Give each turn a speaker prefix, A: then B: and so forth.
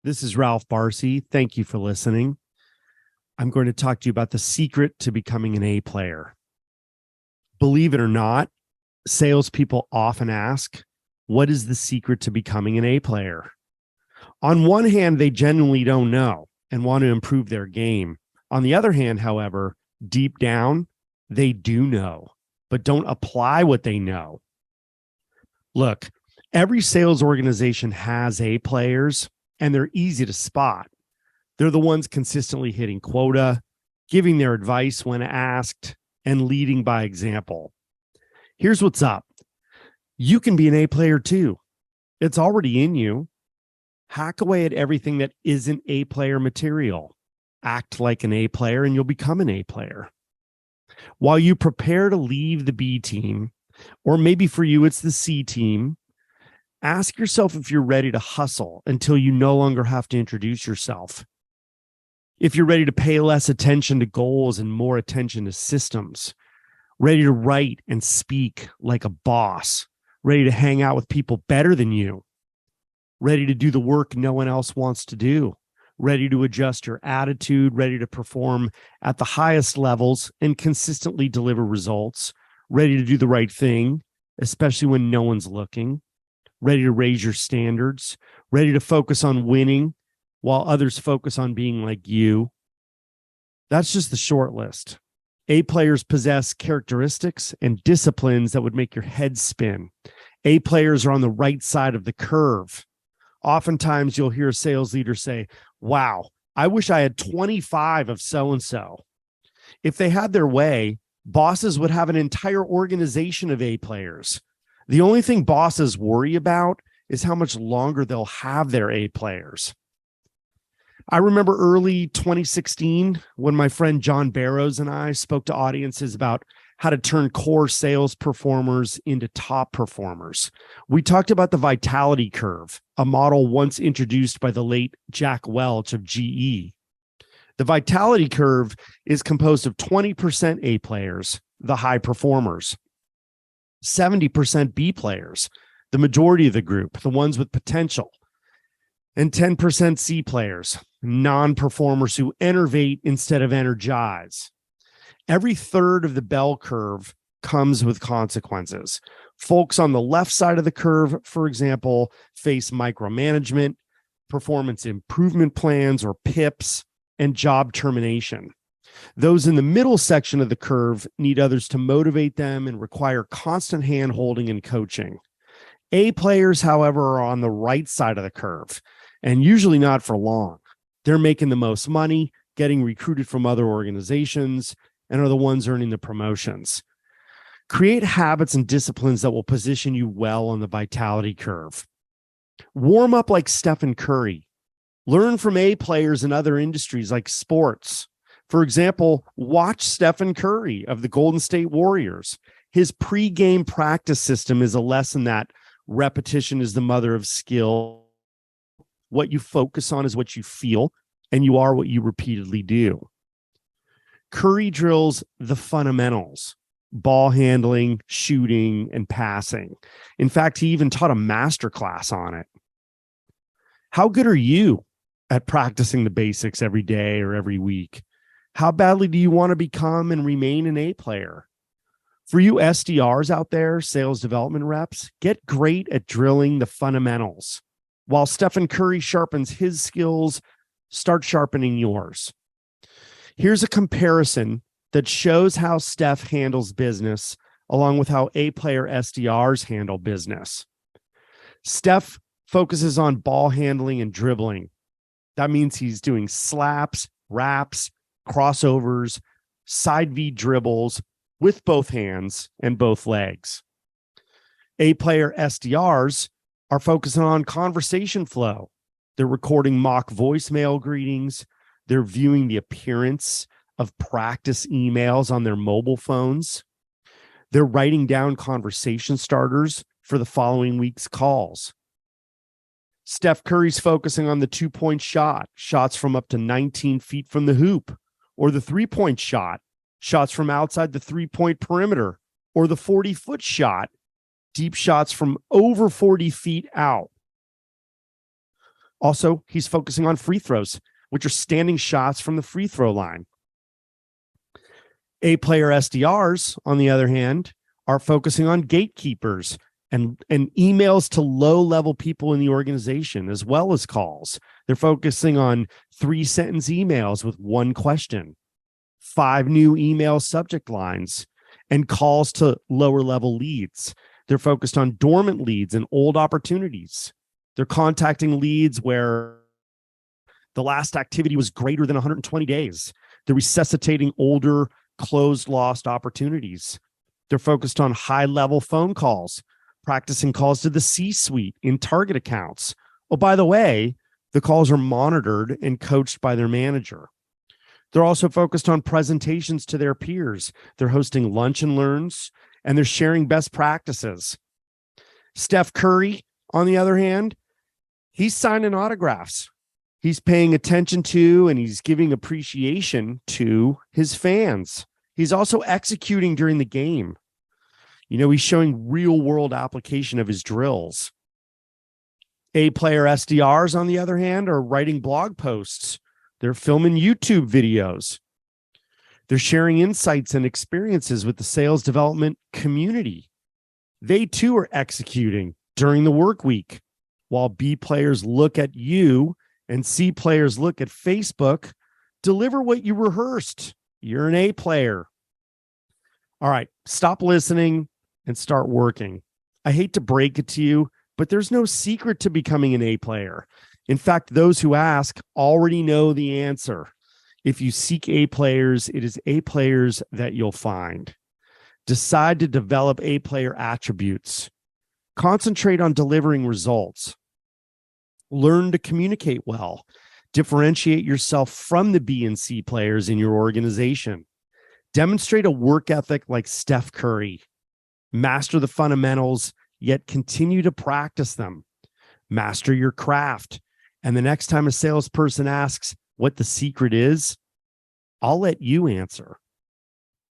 A: This is Ralph Barsi. Thank you for listening. I'm going to talk to you about the secret to becoming an A player. Believe it or not, salespeople often ask, what is the secret to becoming an A player? On one hand, they genuinely don't know and want to improve their game. On the other hand, however, deep down, they do know, but don't apply what they know. Look, every sales organization has A players, and they're easy to spot. They're the ones consistently hitting quota, giving their advice when asked, and leading by example. Here's what's up. You can be an A player too. It's already in you. Hack away at everything that isn't A player material. Act like an A player and you'll become an A player. While you prepare to leave the B team, or maybe for you it's the C team, ask yourself if you're ready to hustle until you no longer have to introduce yourself. If you're ready to pay less attention to goals and more attention to systems, ready to write and speak like a boss, ready to hang out with people better than you, ready to do the work no one else wants to do, ready to adjust your attitude, ready to perform at the highest levels and consistently deliver results, ready to do the right thing, especially when no one's looking, ready to raise your standards, ready to focus on winning while others focus on being like you. That's just the short list. A players possess characteristics and disciplines that would make your head spin. A players are on the right side of the curve. Oftentimes you'll hear a sales leader say, wow, I wish I had 25 of so-and-so. If they had their way, bosses would have an entire organization of A players. The only thing bosses worry about is how much longer they'll have their A players. I remember early 2016 when my friend John Barrows and I spoke to audiences about how to turn core sales performers into top performers. We talked about the vitality curve, a model once introduced by the late Jack Welch of GE. The vitality curve is composed of 20% A players, the high performers, 70% B players, the majority of the group, the ones with potential, and 10% C players, non-performers who enervate instead of energize. Every third of the bell curve comes with consequences. Folks on the left side of the curve, for example, face micromanagement, performance improvement plans or PIPs, and job termination. Those in the middle section of the curve need others to motivate them and require constant hand-holding and coaching. A players, however, are on the right side of the curve, and usually not for long. They're making the most money, getting recruited from other organizations, and are the ones earning the promotions. Create habits and disciplines that will position you well on the vitality curve. Warm up like Stephen Curry. Learn from A players in other industries like sports. For example, watch Stephen Curry of the Golden State Warriors. His pre-game practice system is a lesson that repetition is the mother of skill. What you focus on is what you feel, and you are what you repeatedly do. Curry drills the fundamentals: ball handling, shooting, and passing. In fact, he even taught a master class on it. How good are you at practicing the basics every day or every week? How badly do you want to become and remain an A player? For you SDRs out there, sales development reps, get great at drilling the fundamentals. While Stephen Curry sharpens his skills, start sharpening yours. Here's a comparison that shows how Steph handles business along with how A player SDRs handle business. Steph focuses on ball handling and dribbling. That means he's doing slaps, wraps, crossovers, side V dribbles with both hands and both legs. A player SDRs are focusing on conversation flow. They're recording mock voicemail greetings. They're viewing the appearance of practice emails on their mobile phones. They're writing down conversation starters for the following week's calls. Steph Curry's focusing on the two-point shot, shots from up to 19 feet from the hoop, or the three-point shot, shots from outside the three-point perimeter, or the 40-foot shot, deep shots from over 40 feet out. Also, he's focusing on free throws, which are standing shots from the free throw line. A player SDRs, on the other hand, are focusing on gatekeepers and emails to low-level people in the organization, as well as calls. They're focusing on 3-sentence emails with one question, 5 new email subject lines, and calls to lower-level leads. They're focused on dormant leads and old opportunities. They're contacting leads where the last activity was greater than 120 days. They're resuscitating older, closed, lost opportunities. They're focused on high-level phone calls, practicing calls to the C-suite in target accounts. Oh, by the way, the calls are monitored and coached by their manager. They're also focused on presentations to their peers. They're hosting lunch and learns, and they're sharing best practices. Steph Curry, on the other hand, he's signing autographs. He's paying attention to and he's giving appreciation to his fans. He's also executing during the game. He's showing real world application of his drills. A player SDRs, on the other hand, are writing blog posts. They're filming YouTube videos. They're sharing insights and experiences with the sales development community. They too are executing during the work week. While B players look at you and C players look at Facebook, deliver what you rehearsed. You're an A player. All right, stop listening and start working. I hate to break it to you, but there's no secret to becoming an A player. In fact, those who ask already know the answer. If you seek A players, it is A players that you'll find. Decide to develop A player attributes. Concentrate on delivering results. Learn to communicate well. Differentiate yourself from the B and C players in your organization. Demonstrate a work ethic like Steph Curry. Master the fundamentals, yet continue to practice them. Master your craft. And the next time a salesperson asks what the secret is, I'll let you answer.